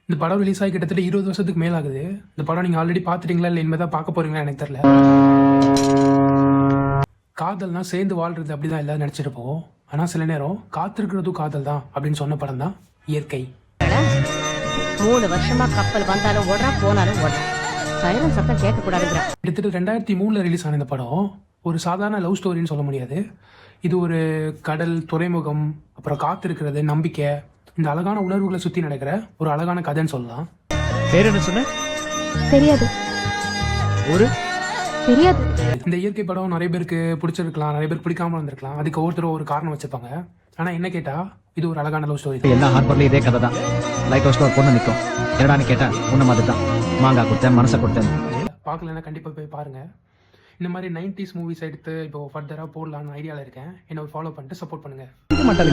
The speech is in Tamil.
இந்த படம் ரிலீஸ் ஆகி கிட்டத்தட்ட 20 வருஷத்துக்கு மேல ஆகுது. இந்த படம் நீங்க ஆல்ரெடி பார்த்துட்டீங்களா இல்லை இனிமே தான் பார்க்க போறீங்களா எனக்கு தெரியல. காதல்னா சேர்ந்து வாழ்றது அப்படிதான் எல்லாரும் நினைச்சிருப்போம். ஆனா சில நேரம் காத்திருக்கிறதும் காதல் தான் அப்படின்னு சொன்ன படம் தான் இயற்கை. 3 வருஷமா கப்பல் வந்தாலும் ஓடுறா போனாலும் ஓடுறா. சைரன் சத்தம் கேட்க கூடாதுங்கிற. கிட்டத்தட்ட 2003 ரிலீஸ் ஆன இந்த படம் ஒரு சாதாரண லவ் ஸ்டோரின்னு சொல்ல முடியாது. இது ஒரு கடல், துறைமுகம், அப்புறம் காத்திருக்கிறது, நம்பிக்கை, இந்த அழகான உணர்வுகளை சுத்தி நடக்கிற ஒரு அழகான கதைன்னு சொல்லலாம். பேர் என்ன சொன்ன? தெரியாது. ஒரு தெரியாது. இந்த இயற்கை படம் நிறைய பேருக்கு பிடிச்சிருக்கலாம், நிறைய பேருக்கு பிடிக்காம இருந்திருக்கலாம். அதுக்கு ஒவ்வொருத்தரும் ஒரு காரணம் வச்சிருப்பாங்க. ஆனா என்ன கேட்டா இது ஒரு அழகான லவ் ஸ்டோரி. எல்லா ஹார்பர்லயும் இதே கதை தான். லைட் ஹவுஸ்ல ஒரு பொண்ணு நிற்கும். என்னடான்னு கேட்டா உன்ன மாதிரி தான். மாங்காய் கொடுத்தேன், மனசை கொடுத்தேன். பார்க்கலன்னா கண்டிப்பா போய் பாருங்க. இந்த மாதிரி 90s மூவிஸ் எடுத்து இப்போ ஃபர்தரா போடலான்னு ஐடியாவில் இருக்கேன். என்ன ஃபாலோ பண்ணிட்டு சப்போர்ட் பண்ணுங்க. இது மட்டும்